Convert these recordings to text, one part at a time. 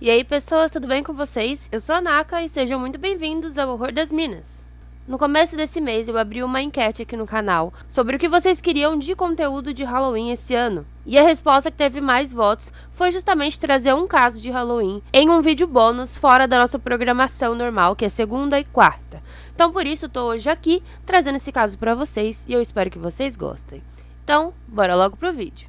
E aí pessoas, tudo bem com vocês? Eu sou a Naka e sejam muito bem-vindos ao Horror das Minas. No começo desse mês eu abri uma enquete aqui no canal sobre o que vocês queriam de conteúdo de Halloween esse ano. E a resposta que teve mais votos foi justamente trazer um caso de Halloween em um vídeo bônus fora da nossa programação normal, que é segunda e quarta. Então por isso eu tô hoje aqui trazendo esse caso pra vocês e eu espero que vocês gostem. Então, bora logo pro vídeo.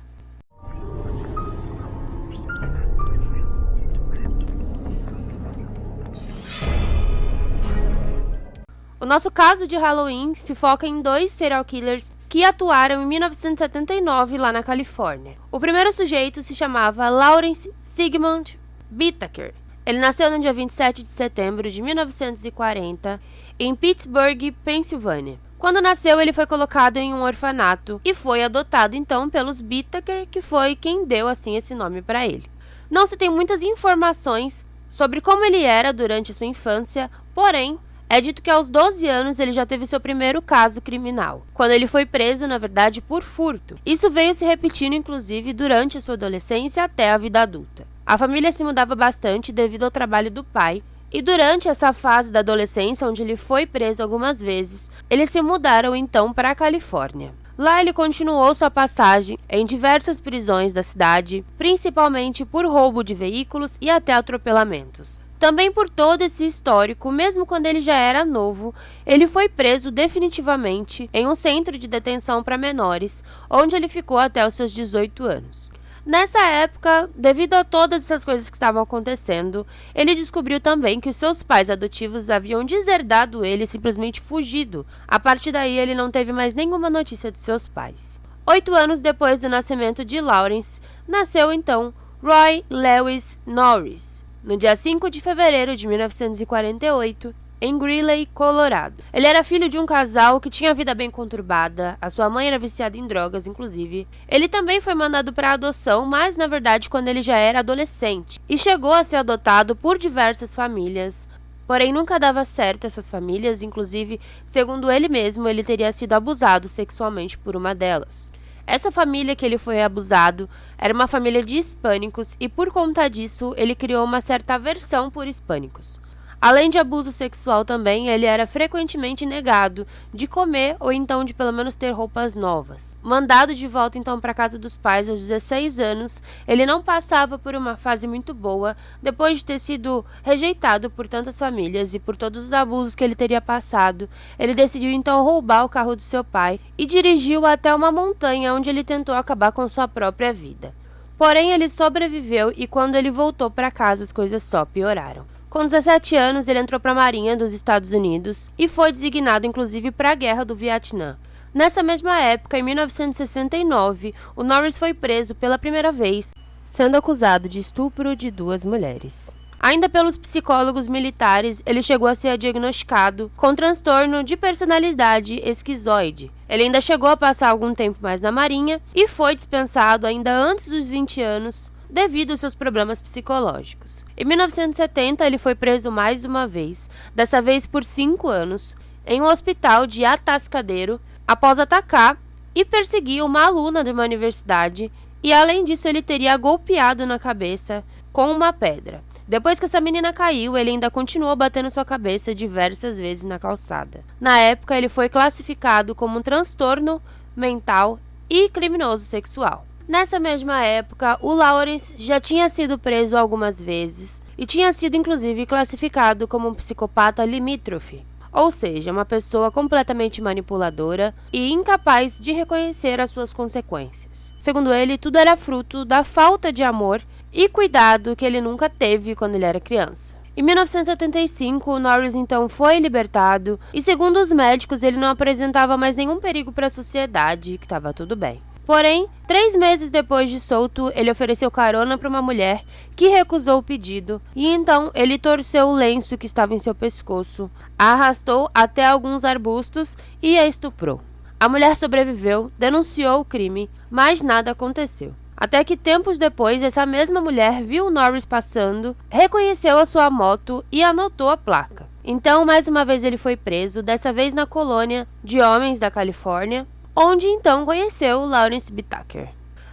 O nosso caso de Halloween se foca em dois serial killers que atuaram em 1979 lá na Califórnia. O primeiro sujeito se chamava Lawrence Sigmund Whittaker. Ele nasceu no dia 27 de setembro de 1940 em Pittsburgh, Pensilvânia. Quando nasceu, ele foi colocado em um orfanato e foi adotado então pelos Whittaker, que foi quem deu assim esse nome para ele. Não se tem muitas informações sobre como ele era durante a sua infância, porém é dito que aos 12 anos ele já teve seu primeiro caso criminal, quando ele foi preso, na verdade, por furto. Isso veio se repetindo, inclusive, durante a sua adolescência até a vida adulta. A família se mudava bastante devido ao trabalho do pai, e durante essa fase da adolescência, onde ele foi preso algumas vezes, eles se mudaram então para a Califórnia. Lá ele continuou sua passagem em diversas prisões da cidade, principalmente por roubo de veículos e até atropelamentos. Também por todo esse histórico, mesmo quando ele já era novo, ele foi preso definitivamente em um centro de detenção para menores, onde ele ficou até os seus 18 anos. Nessa época, devido a todas essas coisas que estavam acontecendo, ele descobriu também que os seus pais adotivos haviam deserdado ele e simplesmente fugido. A partir daí, ele não teve mais nenhuma notícia de seus pais. 8 anos depois do nascimento de Lawrence, nasceu então Roy Lewis Norris, no dia 5 de fevereiro de 1948, em Greeley, Colorado. Ele era filho de um casal que tinha a vida bem conturbada, a sua mãe era viciada em drogas, inclusive. Ele também foi mandado para adoção, mas na verdade quando ele já era adolescente, e chegou a ser adotado por diversas famílias. Porém, nunca dava certo essas famílias, inclusive, segundo ele mesmo, ele teria sido abusado sexualmente por uma delas. Essa família que ele foi abusado era uma família de hispânicos e, por conta disso, ele criou uma certa aversão por hispânicos. Além de abuso sexual também, ele era frequentemente negado de comer ou então de pelo menos ter roupas novas. Mandado de volta então para a casa dos pais aos 16 anos, ele não passava por uma fase muito boa depois de ter sido rejeitado por tantas famílias e por todos os abusos que ele teria passado. Ele decidiu então roubar o carro do seu pai e dirigiu até uma montanha onde ele tentou acabar com sua própria vida. Porém, ele sobreviveu e quando ele voltou para casa as coisas só pioraram. Com 17 anos, ele entrou para a Marinha dos Estados Unidos e foi designado inclusive para a Guerra do Vietnã. Nessa mesma época, em 1969, o Norris foi preso pela primeira vez, sendo acusado de estupro de 2 mulheres. Ainda pelos psicólogos militares, ele chegou a ser diagnosticado com transtorno de personalidade esquizoide. Ele ainda chegou a passar algum tempo mais na Marinha e foi dispensado ainda antes dos 20 anos, devido aos seus problemas psicológicos. Em 1970, ele foi preso mais uma vez, dessa vez por 5 anos, em um hospital de Atascadero, após atacar e perseguir uma aluna de uma universidade, e além disso ele teria golpeado na cabeça com uma pedra. Depois que essa menina caiu, ele ainda continuou batendo sua cabeça diversas vezes na calçada. Na época, ele foi classificado como um transtorno mental e criminoso sexual. Nessa mesma época, o Lawrence já tinha sido preso algumas vezes e tinha sido inclusive classificado como um psicopata limítrofe, ou seja, uma pessoa completamente manipuladora e incapaz de reconhecer as suas consequências. Segundo ele, tudo era fruto da falta de amor e cuidado que ele nunca teve quando ele era criança. Em 1975, o Norris então foi libertado e, segundo os médicos, ele não apresentava mais nenhum perigo para a sociedade e que estava tudo bem. Porém, 3 meses depois de solto, ele ofereceu carona para uma mulher que recusou o pedido e então ele torceu o lenço que estava em seu pescoço, a arrastou até alguns arbustos e a estuprou. A mulher sobreviveu, denunciou o crime, mas nada aconteceu. Até que tempos depois, essa mesma mulher viu Norris passando, reconheceu a sua moto e anotou a placa. Então, mais uma vez ele foi preso, dessa vez na colônia de homens da Califórnia, onde então conheceu Lawrence Whittaker.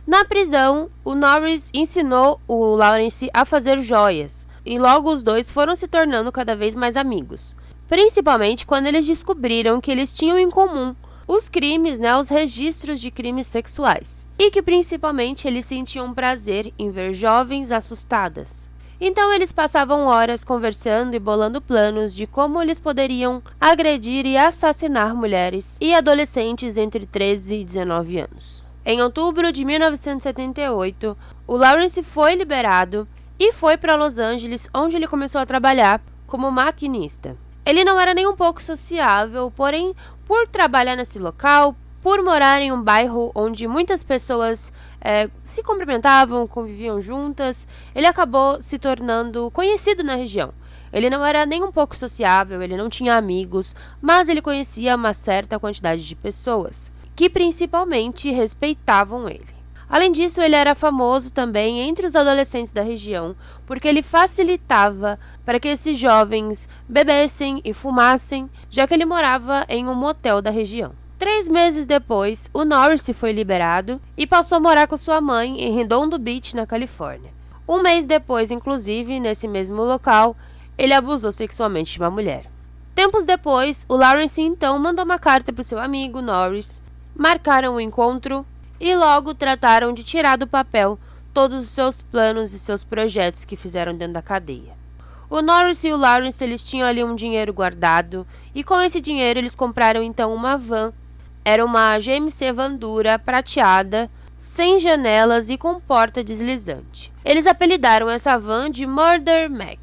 Na prisão, o Norris ensinou o Lawrence a fazer joias, e logo os dois foram se tornando cada vez mais amigos. Principalmente quando eles descobriram que eles tinham em comum os crimes, os registros de crimes sexuais. E que principalmente eles sentiam prazer em ver jovens assustadas. Então eles passavam horas conversando e bolando planos de como eles poderiam agredir e assassinar mulheres e adolescentes entre 13 e 19 anos. Em outubro de 1978, o Lawrence foi liberado e foi para Los Angeles, onde ele começou a trabalhar como maquinista. Ele não era nem um pouco sociável, porém, por trabalhar nesse local, por morar em um bairro onde muitas pessoas se cumprimentavam, conviviam juntas, ele acabou se tornando conhecido na região. Ele não era nem um pouco sociável, ele não tinha amigos, mas ele conhecia uma certa quantidade de pessoas, que principalmente respeitavam ele. Além disso, ele era famoso também entre os adolescentes da região, porque ele facilitava para que esses jovens bebessem e fumassem, já que ele morava em um motel da região. 3 meses depois, o Norris foi liberado e passou a morar com sua mãe em Redondo Beach, na Califórnia. 1 mês depois, inclusive, nesse mesmo local, ele abusou sexualmente de uma mulher. Tempos depois, o Lawrence então mandou uma carta para o seu amigo Norris, marcaram um encontro e logo trataram de tirar do papel todos os seus planos e seus projetos que fizeram dentro da cadeia. O Norris e o Lawrence eles tinham ali um dinheiro guardado e com esse dinheiro eles compraram então uma van. Era uma GMC Vandura prateada, sem janelas e com porta deslizante. Eles apelidaram essa van de Murder Mac.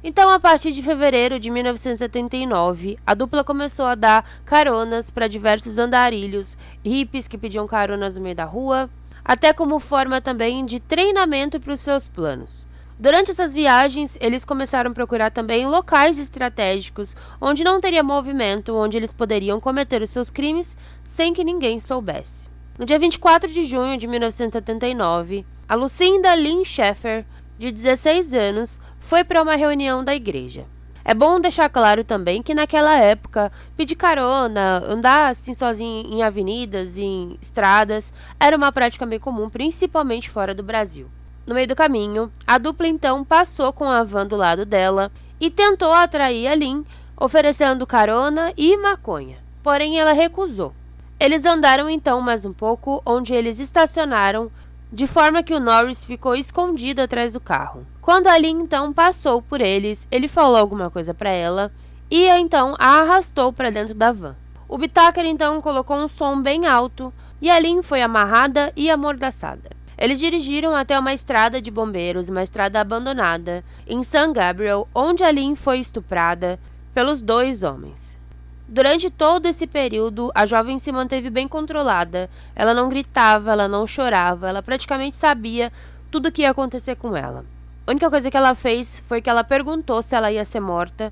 Então, a partir de fevereiro de 1979, a dupla começou a dar caronas para diversos andarilhos, hippies que pediam caronas no meio da rua, até como forma também de treinamento para os seus planos. Durante essas viagens, eles começaram a procurar também locais estratégicos, onde não teria movimento, onde eles poderiam cometer os seus crimes sem que ninguém soubesse. No dia 24 de junho de 1979, a Lucinda Lynn Sheffer, de 16 anos, foi para uma reunião da igreja. É bom deixar claro também que naquela época, pedir carona, andar assim sozinho em avenidas, em estradas, era uma prática bem comum, principalmente fora do Brasil. No meio do caminho, a dupla então passou com a van do lado dela e tentou atrair a Lynn, oferecendo carona e maconha. Porém, ela recusou. Eles andaram então mais um pouco, onde eles estacionaram, de forma que o Norris ficou escondido atrás do carro. Quando a Lynn então passou por eles, ele falou alguma coisa para ela e então a arrastou para dentro da van. O Whittaker então colocou um som bem alto e a Lynn foi amarrada e amordaçada. Eles dirigiram até uma estrada de bombeiros, uma estrada abandonada, em San Gabriel, onde a Lynn foi estuprada pelos 2 homens. Durante todo esse período, a jovem se manteve bem controlada. Ela não gritava, ela não chorava, ela praticamente sabia tudo o que ia acontecer com ela. A única coisa que ela fez foi que ela perguntou se ela ia ser morta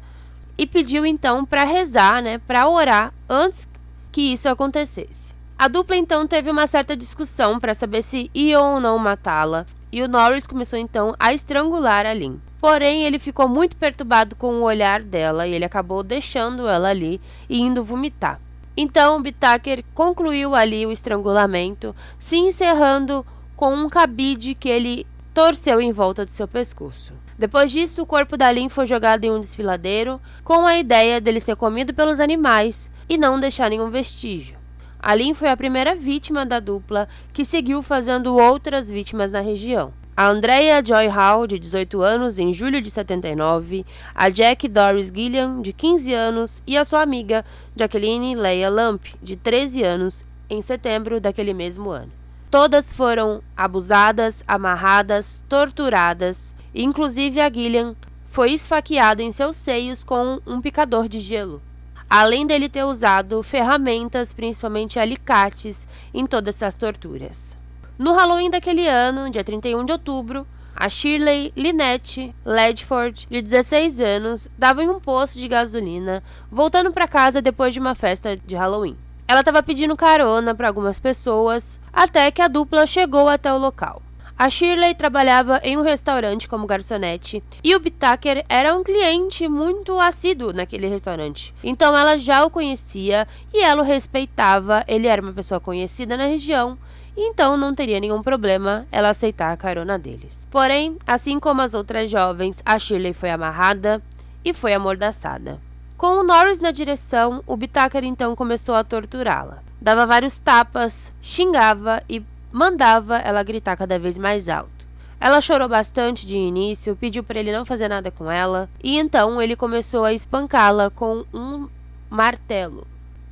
e pediu então para rezar, para orar antes que isso acontecesse. A dupla então teve uma certa discussão para saber se iam ou não matá-la e o Norris começou então a estrangular a Lynn. Porém, ele ficou muito perturbado com o olhar dela e ele acabou deixando ela ali e indo vomitar. Então, o Whittaker concluiu ali o estrangulamento, se encerrando com um cabide que ele torceu em volta do seu pescoço. Depois disso, o corpo da Lynn foi jogado em um desfiladeiro, com a ideia dele ser comido pelos animais e não deixar nenhum vestígio. A Lynn foi a primeira vítima da dupla, que seguiu fazendo outras vítimas na região. A Andrea Joy Hall, de 18 anos, em julho de 79, a Jack Doris Gilliam, de 15 anos, e a sua amiga Jacqueline Leah Lamp, de 13 anos, em setembro daquele mesmo ano. Todas foram abusadas, amarradas, torturadas, e inclusive a Gilliam foi esfaqueada em seus seios com um picador de gelo, além dele ter usado ferramentas, principalmente alicates, em todas essas torturas. No Halloween daquele ano, dia 31 de outubro, a Shirley Lynette Ledford, de 16 anos, estava em um posto de gasolina, voltando para casa depois de uma festa de Halloween. Ela estava pedindo carona para algumas pessoas, até que a dupla chegou até o local. A Shirley trabalhava em um restaurante como garçonete e o Whittaker era um cliente muito assíduo naquele restaurante. Então ela já o conhecia e ela o respeitava, ele era uma pessoa conhecida na região, então não teria nenhum problema ela aceitar a carona deles. Porém, assim como as outras jovens, a Shirley foi amarrada e foi amordaçada. Com o Norris na direção, o Whittaker então começou a torturá-la. Dava vários tapas, xingava e mandava ela gritar cada vez mais alto. Ela chorou bastante de início, pediu para ele não fazer nada com ela, e então ele começou a espancá-la com um martelo.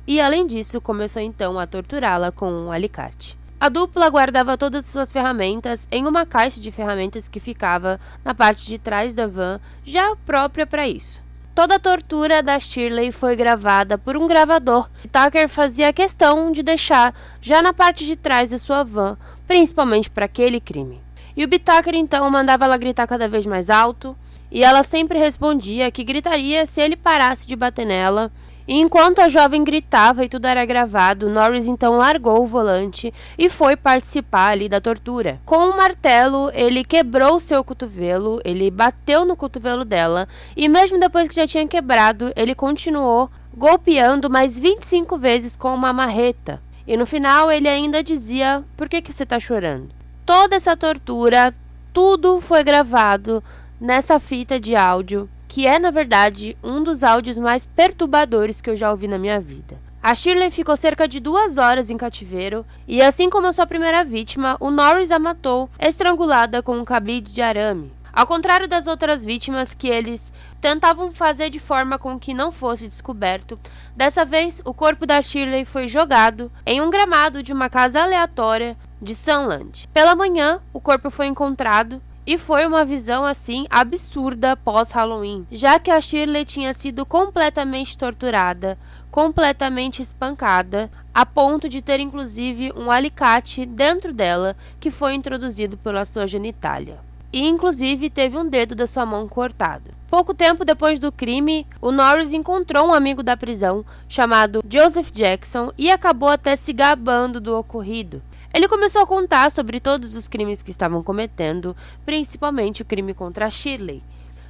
E além disso, começou então a torturá-la com um alicate. A dupla guardava todas as suas ferramentas em uma caixa de ferramentas que ficava na parte de trás da van, já própria para isso. Toda a tortura da Shirley foi gravada por um gravador que Tucker fazia questão de deixar já na parte de trás da sua van, principalmente para aquele crime. E o Whittaker então mandava ela gritar cada vez mais alto, e ela sempre respondia que gritaria se ele parasse de bater nela. E enquanto a jovem gritava e tudo era gravado, Norris então largou o volante e foi participar ali da tortura. Com um martelo, ele quebrou seu cotovelo, ele bateu no cotovelo dela e mesmo depois que já tinha quebrado, ele continuou golpeando mais 25 vezes com uma marreta. E no final ele ainda dizia: "Por que você está chorando?" Toda essa tortura, tudo foi gravado nessa fita de áudio, que é, na verdade, um dos áudios mais perturbadores que eu já ouvi na minha vida. A Shirley ficou cerca de 2 horas em cativeiro, e assim como a sua primeira vítima, o Norris a matou, estrangulada com um cabide de arame. Ao contrário das outras vítimas que eles tentavam fazer de forma com que não fosse descoberto, dessa vez o corpo da Shirley foi jogado em um gramado de uma casa aleatória de Sunland. Pela manhã, o corpo foi encontrado, e foi uma visão assim absurda pós-Halloween, já que a Shirley tinha sido completamente torturada, completamente espancada, a ponto de ter inclusive um alicate dentro dela que foi introduzido pela sua genitália. E inclusive teve um dedo da sua mão cortado. Pouco tempo depois do crime, o Norris encontrou um amigo da prisão chamado Joseph Jackson e acabou até se gabando do ocorrido. Ele começou a contar sobre todos os crimes que estavam cometendo, principalmente o crime contra a Shirley.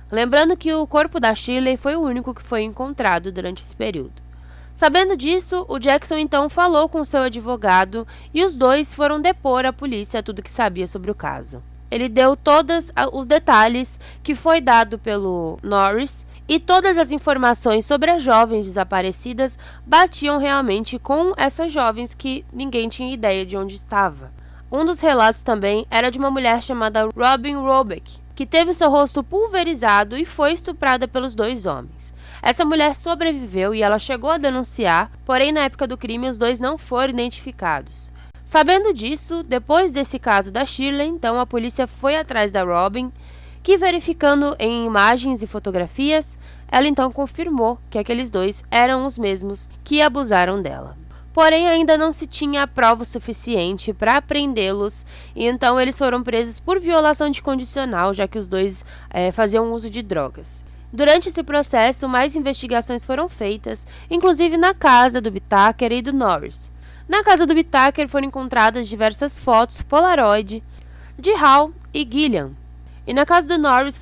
Lembrando que o corpo da Shirley foi o único que foi encontrado durante esse período. Sabendo disso, o Jackson então falou com seu advogado e os dois foram depor à polícia tudo que sabia sobre o caso. Ele deu todos os detalhes que foi dado pelo Norris, e todas as informações sobre as jovens desaparecidas batiam realmente com essas jovens que ninguém tinha ideia de onde estava. Um dos relatos também era de uma mulher chamada Robin Robeck, que teve seu rosto pulverizado e foi estuprada pelos 2 homens. Essa mulher sobreviveu e ela chegou a denunciar, porém na época do crime os 2 não foram identificados. Sabendo disso, depois desse caso da Shirley, então a polícia foi atrás da Robin, que verificando em imagens e fotografias, ela então confirmou que aqueles 2 eram os mesmos que abusaram dela. Porém, ainda não se tinha prova suficiente para prendê-los, e então eles foram presos por violação de condicional, já que os 2 faziam uso de drogas. Durante esse processo, mais investigações foram feitas, inclusive na casa do Whittaker e do Norris. Na casa do Whittaker foram encontradas diversas fotos Polaroid de Hal e Gillian. E na casa do Norris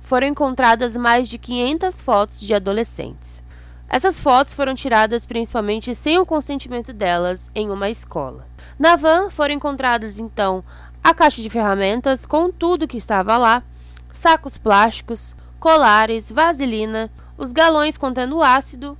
foram encontradas mais de 500 fotos de adolescentes. Essas fotos foram tiradas principalmente sem o consentimento delas em uma escola. Na van foram encontradas então a caixa de ferramentas com tudo que estava lá, sacos plásticos, colares, vaselina, os galões contendo ácido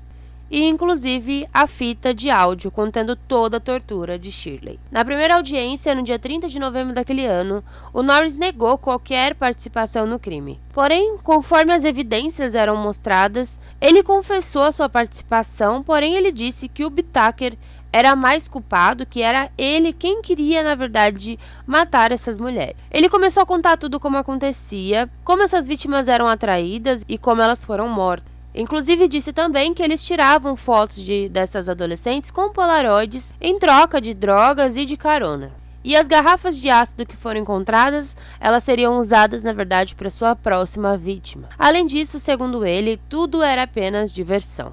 e inclusive a fita de áudio contendo toda a tortura de Shirley. Na primeira audiência, no dia 30 de novembro daquele ano, o Norris negou qualquer participação no crime. Porém, conforme as evidências eram mostradas, ele confessou a sua participação, porém ele disse que o Whittaker era mais culpado, que era ele quem queria, na verdade, matar essas mulheres. Ele começou a contar tudo como acontecia, como essas vítimas eram atraídas e como elas foram mortas. Inclusive disse também que eles tiravam fotos dessas adolescentes com polaroids em troca de drogas e de carona. E as garrafas de ácido que foram encontradas, elas seriam usadas na verdade para sua próxima vítima. Além disso, segundo ele, tudo era apenas diversão.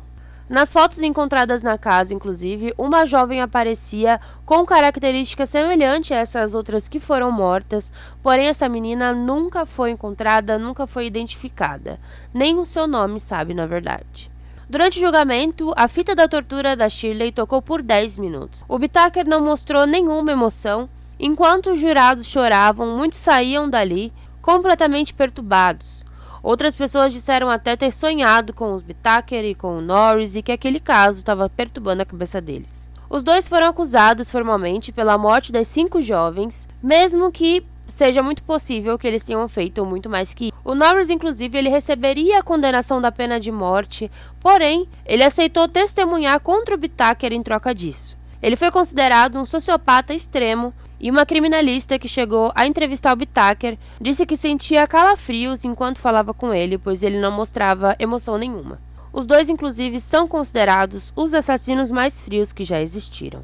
Nas fotos encontradas na casa, inclusive, uma jovem aparecia com características semelhantes a essas outras que foram mortas, porém essa menina nunca foi encontrada, nunca foi identificada. Nem o seu nome sabe, na verdade. Durante o julgamento, a fita da tortura da Shirley tocou por 10 minutos. O Whittaker não mostrou nenhuma emoção. Enquanto os jurados choravam, muitos saíam dali completamente perturbados. Outras pessoas disseram até ter sonhado com os Whittaker e com o Norris e que aquele caso estava perturbando a cabeça deles. Os dois foram acusados formalmente pela morte das 5 jovens, mesmo que seja muito possível que eles tenham feito muito mais que isso. O Norris, inclusive, ele receberia a condenação da pena de morte, porém, ele aceitou testemunhar contra o Whittaker em troca disso. Ele foi considerado um sociopata extremo e uma criminalista que chegou a entrevistar o Whittaker disse que sentia calafrios enquanto falava com ele, pois ele não mostrava emoção nenhuma. Os dois, inclusive, são considerados os assassinos mais frios que já existiram.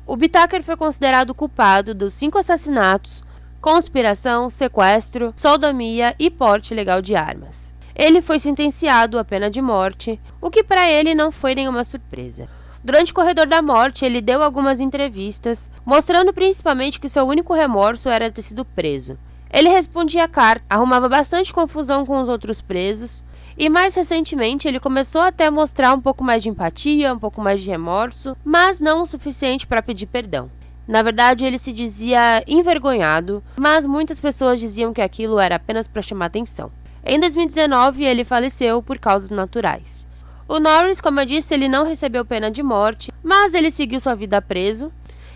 O Whittaker foi considerado culpado dos 5 assassinatos, conspiração, sequestro, sodomia e porte ilegal de armas. Ele foi sentenciado à pena de morte, o que para ele não foi nenhuma surpresa. Durante o corredor da morte, ele deu algumas entrevistas, mostrando principalmente que seu único remorso era ter sido preso. Ele respondia cartas, arrumava bastante confusão com os outros presos, e mais recentemente ele começou até a mostrar um pouco mais de empatia, um pouco mais de remorso, mas não o suficiente para pedir perdão. Na verdade, ele se dizia envergonhado, mas muitas pessoas diziam que aquilo era apenas para chamar atenção. Em 2019, ele faleceu por causas naturais. O Norris, como eu disse, ele não recebeu pena de morte, mas ele seguiu sua vida preso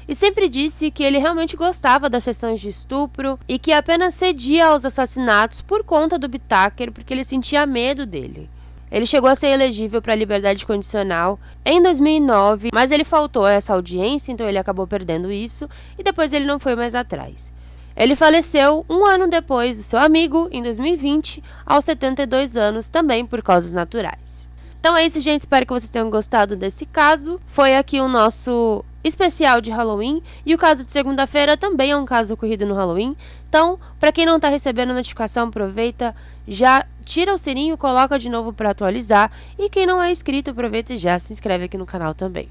e sempre disse que ele realmente gostava das sessões de estupro e que apenas cedia aos assassinatos por conta do Whittaker porque ele sentia medo dele. Ele chegou a ser elegível para liberdade condicional em 2009, mas ele faltou a essa audiência, então ele acabou perdendo isso e depois ele não foi mais atrás. Ele faleceu um ano depois do seu amigo, em 2020, aos 72 anos, também por causas naturais. Então é isso, gente. Espero que vocês tenham gostado desse caso. Foi aqui o nosso especial de Halloween. E o caso de segunda-feira também é um caso ocorrido no Halloween. Então, para quem não está recebendo notificação, aproveita, já tira o sininho, coloca de novo para atualizar. E quem não é inscrito, aproveita e já se inscreve aqui no canal também.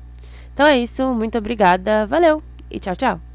Então é isso. Muito obrigada. Valeu e tchau, tchau.